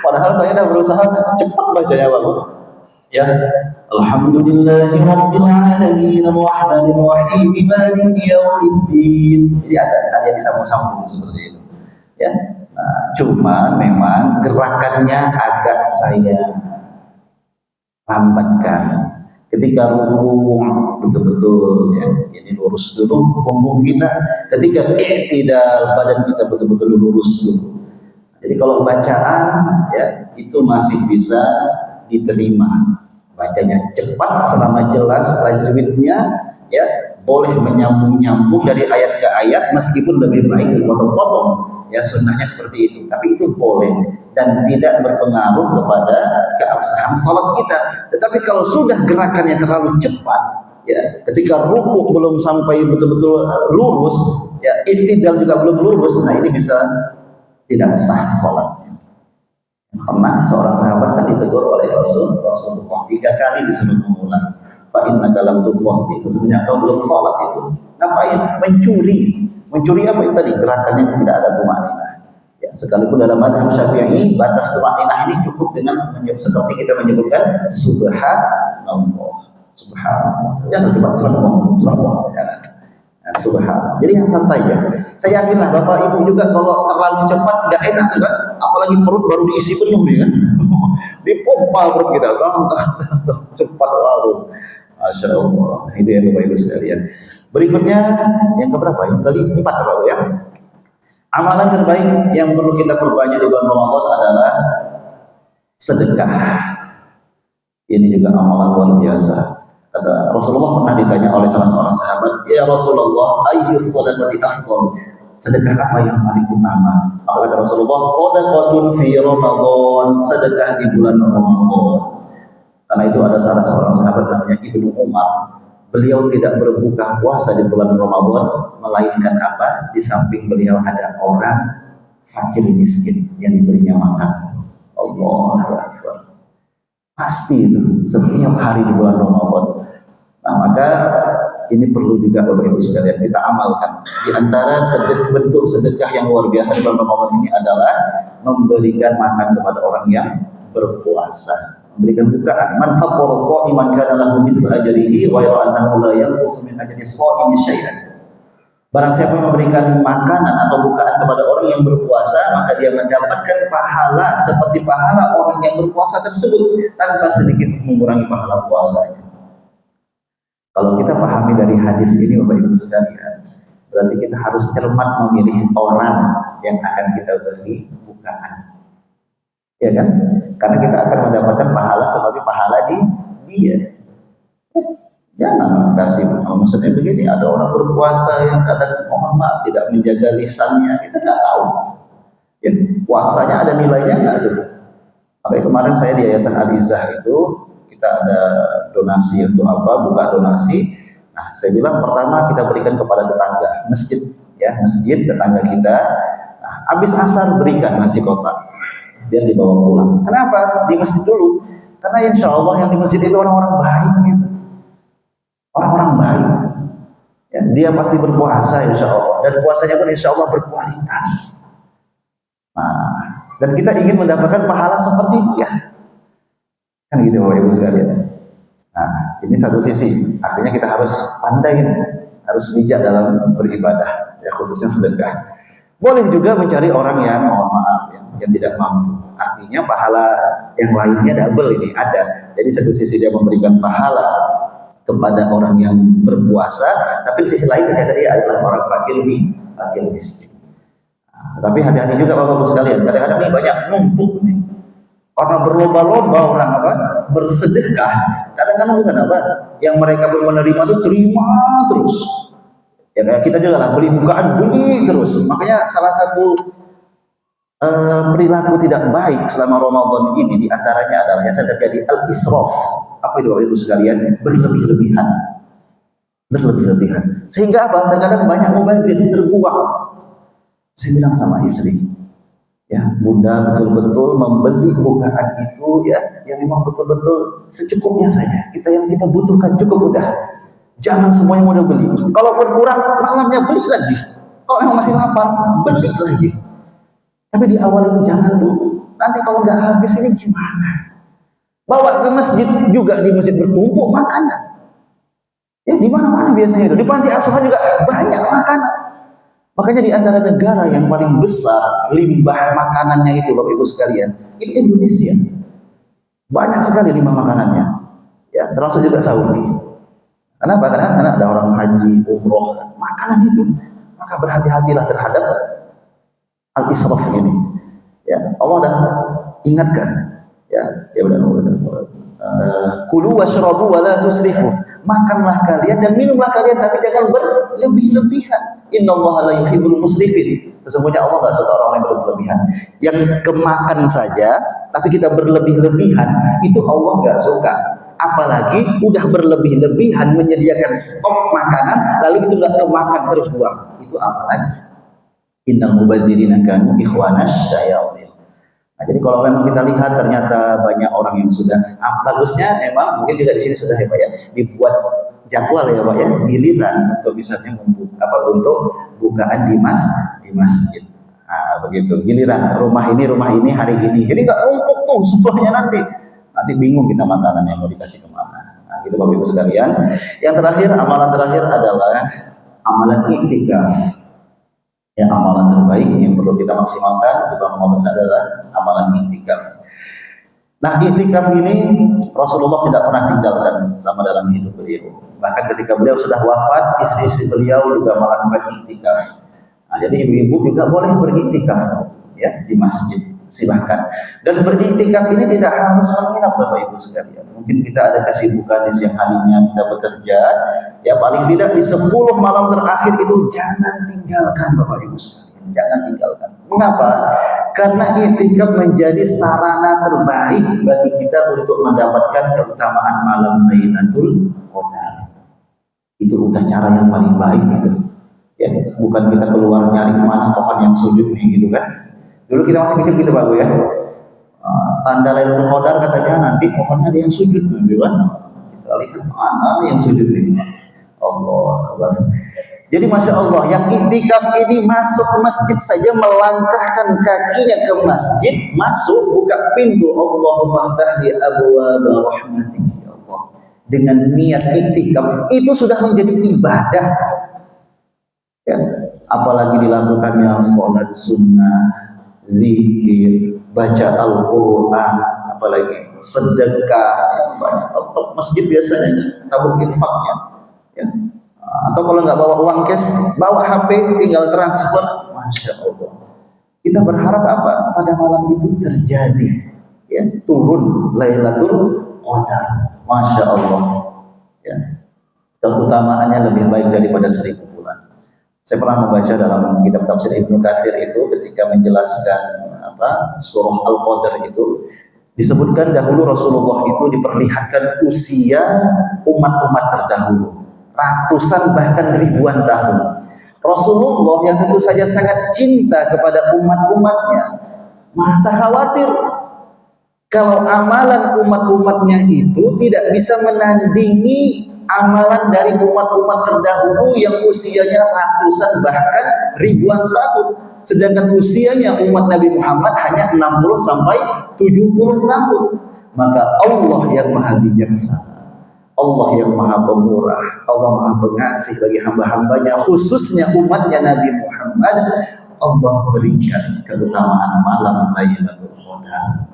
Padahal saya udah berusaha cepat bacanya Pak. Ya. Alhamdulillahirabbil alamin arrahmanir rahim maliki yaumiddin. Jadi ada yang disambung-sambung seperti itu. Ya. Nah, cuman memang gerakannya agak saya lambatkan. Ketika ruku betul-betul ya, ini lurus dulu punggung kita. Ketika i'tidal badan kita betul-betul lurus dulu. Jadi kalau bacaan ya itu masih bisa diterima. Bacanya cepat selama jelas tajwidnya ya, boleh menyambung-nyambung dari ayat ke ayat meskipun lebih baik dipotong-potong. Ya sunnahnya seperti itu, tapi itu boleh dan tidak berpengaruh kepada keabsahan salat kita. Tetapi kalau sudah gerakannya terlalu cepat, ya ketika rukuk belum sampai betul-betul lurus, ya i'tidal juga belum lurus, nah ini bisa tidak sah salatnya. Pernah seorang sahabat kan ditegur oleh Rasulullah 3 kali disuruh mengulang. Fa innaka lam tusalli, sesungguhnya kau belum salat itu. Ngapain? Mencuri apa yang tadi? Gerakan yang tidak ada tumakninah. Ya, sekalipun dalam mazhab Syafi'i batas tumakninah ini cukup dengan seperti kita menyebutkan subhanallah. Subhanallah. Jangan cepat ngomong subhanallah. Jangan. Nah, subhanallah. Jadi yang santai ya. Saya yakinlah Bapak Ibu juga kalau terlalu cepat nggak enak kan? Apalagi perut baru diisi penuh nih kan. Dipompa perut kita. Cepat lalu. Masya Allah. Itu ya Bapak Ibu sekalian. Berikutnya yang keberapa? Yang ke-4 Bapak ya. Amalan terbaik yang perlu kita perbanyak di bulan Ramadan adalah sedekah. Ini juga amalan luar biasa. Kata Rasulullah pernah ditanya oleh salah seorang sahabat, "Ya Rasulullah, ayyus shadaqati afdal?" Sedekah apa yang paling utama? Apa kata Rasulullah? Shadaqatun fi Ramadan, sedekah di bulan Ramadan. Karena itu ada salah seorang sahabat namanya Ibnu Umar. Beliau tidak berbuka puasa di bulan Ramadan, melainkan apa? Di samping beliau ada orang fakir miskin yang diberinya makan. Allahu Akbar. Pasti itu setiap hari di bulan Ramadan. Nah maka ini perlu juga Bapak Ibu sekalian kita amalkan. Di antara bentuk sedekah yang luar biasa di bulan Ramadan ini adalah memberikan makan kepada orang yang berpuasa. Memberikan bukaan. Man fattara sha'iman kana lahu mithlu ajrihi wa yara annahu la yanqusu min ajri shaimi syai'an. Barang siapa yang memberikan makanan atau bukaan kepada orang yang berpuasa, maka dia mendapatkan pahala seperti pahala orang yang berpuasa tersebut tanpa sedikit mengurangi pahala puasanya. Kalau kita pahami dari hadis ini Bapak Ibu sekalian, berarti kita harus cermat memilih orang yang akan kita beri bukaan. Ya kan? Karena kita akan mendapatkan pahala seperti pahala di dia. Jangan kasih, maksudnya begini, ada orang berpuasa yang kadang mohon maaf tidak menjaga lisannya, kita nggak tahu. Ya, puasanya ada nilainya nggak tuh? Makanya kemarin saya di Yayasan Al-Izzah itu kita ada donasi untuk apa, buka donasi. Nah, saya bilang pertama kita berikan kepada tetangga, masjid ya, masjid tetangga kita. Nah, habis asar berikan nasi kotak biar dibawa pulang. Kenapa? Di masjid dulu. Karena insya Allah yang di masjid itu orang-orang baik gitu. Orang-orang baik. Ya, dia pasti berpuasa insya Allah. Dan puasanya pun insya Allah berkualitas. Nah, dan kita ingin mendapatkan pahala seperti dia. Kan gitu Bapak Ibu sekalian. Nah, ini satu sisi. Artinya kita harus pandai ini. Harus bijak dalam beribadah. Ya, khususnya sedekah. Boleh juga mencari orang yang mohon maaf yang tidak mampu. Artinya pahala yang lainnya double ini ada. Jadi satu sisi dia memberikan pahala kepada orang yang berpuasa, tapi di sisi lain dia tadi adalah orang fakir miskin. Nah, tapi hati-hati juga Bapak-Ibu sekalian. Kadang-kadang ini banyak numpuk nih. Karena berlomba-lomba orang apa? Bersedekah. Kadang-kadang bukan apa? Yang mereka belum menerima itu terima terus. Ya kayak kita juga lah, beli bukaan beli terus. Makanya salah satu perilaku tidak baik selama Ramadan ini diantaranya adalah yang terjadi al-israf. Apa itu Bapak Ibu sekalian? Berlebih-lebihan. Sehingga apa? Terkadang banyak mubazir terbuang. Saya bilang sama istri, ya Bunda betul-betul membeli bukaan itu ya yang memang betul-betul secukupnya saja. Yang kita butuhkan cukup mudah. Jangan semuanya mudah beli. Kalaupun kurang malamnya beli lagi. Kalau memang masih lapar beli lagi. Tapi di awal itu jangan dulu. Nanti kalau nggak habis ini gimana? Bawa ke masjid juga, di masjid bertumpuk makanan. Ya di mana-mana biasanya itu. Di panti asuhan juga banyak makanan. Makanya di antara negara yang paling besar limbah makanannya itu Bapak Ibu sekalian, itu Indonesia. Banyak sekali limbah makanannya. Ya, termasuk juga Saudi. Kenapa? Karena sana ada orang haji, umroh, makanan itu. Maka berhati-hatilah terhadap al-israf ini. Ya, Allah dah ingatkan. Ya benar. Kulu washrabu wa la tusrifu. Makanlah kalian dan minumlah kalian, tapi jangan berlebih-lebihan. Innallaha la yuhibbul musrifin. Sesungguhnya Allah enggak suka orang yang berlebihan. Yang kemakan saja, tapi kita berlebih-lebihan, itu Allah enggak suka. Apalagi udah berlebih-lebihan menyediakan stok makanan, lalu itu enggak kemakan terbuang. Itu apalagi? Innal mubadzirina kanu ikhwanas syayatin. Nah, jadi kalau memang kita lihat ternyata banyak orang yang sudah bagusnya memang mungkin juga di sini sudah ya Pak ya dibuat jadwal ya Pak ya giliran untuk misalnya untuk bukaan di masjid. Nah, begitu giliran rumah ini hari ini. Jadi nggak numpuk tuh semuanya nanti bingung kita makanan yang mau dikasih kemana. Nah, gitu Bapak Ibu sekalian. Yang terakhir amalan terakhir adalah amalan iktikaf. Ya, amalan terbaik yang perlu kita maksimalkan di bulan Ramadan adalah amalan iktikaf. Nah, iktikaf ini Rasulullah tidak pernah tinggalkan selama dalam hidup beliau. Bahkan ketika beliau sudah wafat, istri-istri beliau juga melakukan iktikaf. Nah, jadi ibu-ibu juga boleh beriktikaf ya di masjid, silahkan. Dan beriktikaf ini tidak harus menginap Bapak Ibu sekalian. Mungkin kita ada kesibukan di siang harinya kita bekerja, ya paling tidak di 10 malam terakhir itu jangan tinggalkan Bapak Ibu sekalian. Jangan tinggalkan. Mengapa? Karena iktikaf menjadi sarana terbaik bagi kita untuk mendapatkan keutamaan malam Lailatul Qadar. Itu udah cara yang paling baik gitu. Ya, bukan kita keluar nyari kemana pohon yang sujud nih gitu kan. Dulu kita masih kecil gitu Pak Bu ya. Tanda Lailatul Qadar katanya nanti pohonnya ada yang sujud gitu kan. Kita lihat mana yang sujud ini. Allah Akbar. Jadi Masya Allah, yang iktikaf ini masuk masjid saja melangkahkan kakinya ke masjid, masuk buka pintu Allahumma ftahli abwaaba rahmatik ya Allah. Dengan niat iktikaf itu sudah menjadi ibadah. Ya, apalagi dilakukannya salat sunnah, zikir, baca Al-Quran, apalagi sedekah, banyak top masjid biasanya tabung infaknya, ya. Atau kalau nggak bawa uang cash, bawa HP, tinggal transfer, Masya Allah. Kita berharap apa? Pada malam itu terjadi, ya, turun Lailatul Qadar, Masya Allah. Ya, keutamaannya lebih baik daripada 1000 bulan. Saya pernah membaca dalam kitab tafsir Ibnu Katsir itu ketika menjelaskan surah Al-Qadar itu Disebutkan dahulu Rasulullah itu diperlihatkan usia umat-umat terdahulu, ratusan bahkan ribuan tahun. Rasulullah yang tentu saja sangat cinta kepada umat-umatnya merasa khawatir kalau amalan umat-umatnya itu tidak bisa menandingi amalan dari umat-umat terdahulu yang usianya ratusan bahkan ribuan tahun. Sedangkan usianya umat Nabi Muhammad hanya 60 sampai 70 tahun. Maka Allah yang maha bijaksana, Allah yang maha pemurah, Allah maha pengasih bagi hamba-hambanya, khususnya umatnya Nabi Muhammad, Allah berikan keutamaan malam Lailatul Qadar.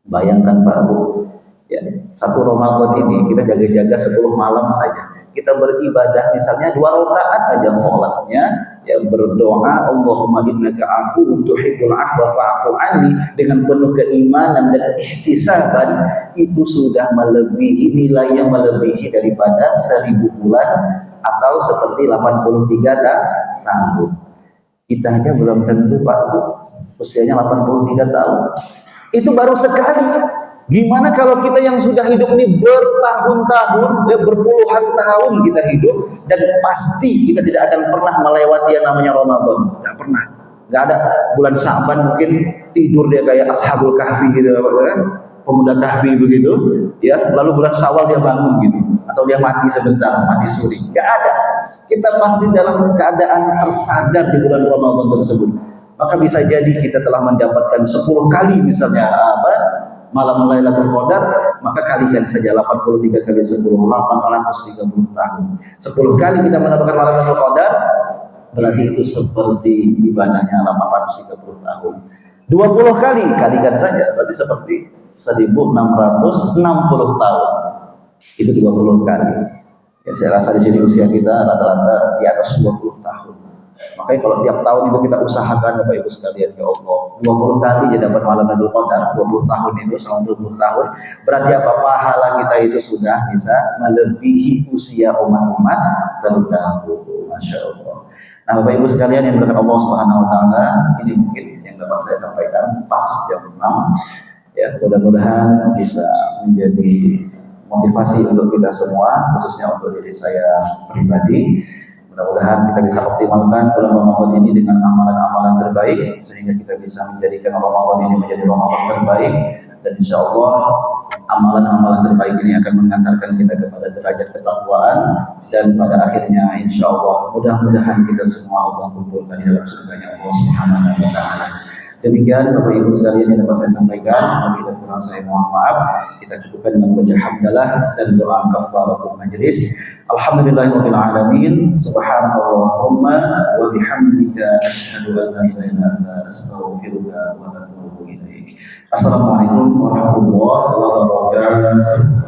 Bayangkan Pak Bu, ya, satu Ramadan ini kita jaga-jaga 10 malam saja. Kita beribadah misalnya 2 rakaat aja sholatnya, ya berdoa Allahumma innaka afuwun tuhibbul afwa fa'fu anni dengan penuh keimanan dan ihtisaban, itu sudah melebihi nilai yang melebihi daripada 1000 bulan atau seperti 83 tahun. Kita aja belum tentu Pak Bu, usianya 83 tahun. Itu baru sekali. Gimana kalau kita yang sudah hidup ini bertahun-tahun, berpuluhan tahun kita hidup, dan pasti kita tidak akan pernah melewati yang namanya Ramadan. Gak pernah. Gak ada. Bulan Sya'ban mungkin tidur dia kayak Ashabul Kahfi gitu, pemuda Kahfi begitu, ya. Lalu bulan Syawal dia bangun gitu, atau dia mati sebentar, mati suri. Gak ada. Kita pasti dalam keadaan tersadar di bulan Ramadan tersebut. Maka bisa jadi kita telah mendapatkan 10 kali misalnya malam Lailatul Qadar, maka kalikan saja 83 kali 10, 830 tahun. 10 kali kita mendapatkan malam Lailatul Qadar, berarti itu seperti ibadahnya 830 tahun. 20 kali kalikan saja, berarti seperti 1660 tahun. Itu 20 kali. Ya, saya rasa di sini usia kita rata-rata di atas 20 tahun. Makanya kalau tiap tahun itu kita usahakan Bapak Ibu sekalian, ya Allah, 20 kali dia dapat malam Lailatul Qadar, 20 tahun itu sama 20 tahun, berarti apa? Pahala kita itu sudah bisa melebihi usia umat-umat terdahulu. Masya Allah. Nah Bapak Ibu sekalian yang berkat Allah Subhanahu Wa Taala, ini mungkin yang dapat saya sampaikan pas jam 6. Ya, mudah-mudahan bisa menjadi motivasi untuk kita semua, khususnya untuk diri saya pribadi. Mudah-mudahan kita bisa optimalkan bulan Ramadan ini dengan amalan-amalan terbaik, sehingga kita bisa menjadikan Ramadan ini menjadi Ramadan terbaik, dan insya Allah amalan-amalan terbaik ini akan mengantarkan kita kepada derajat ketakwaan, dan pada akhirnya insya Allah mudah-mudahan kita semua Allah kumpulkan di dalam surganya Allah Subhanahu Wa Taala. Demikian Bapak Ibu sekalian yang dapat saya sampaikan. Lebih dan kurang saya mohon maaf. Kita cukupkan dengan baca hamdalah dan doa kafaratul majlis. Alhamdulillahirabbil alamin. Subhanakallahumma wa bihamdika asyhadu an la ilaha illa anta astaghfiruka wa atubu ilaik. Assalamualaikum warahmatullahi wabarakatuh.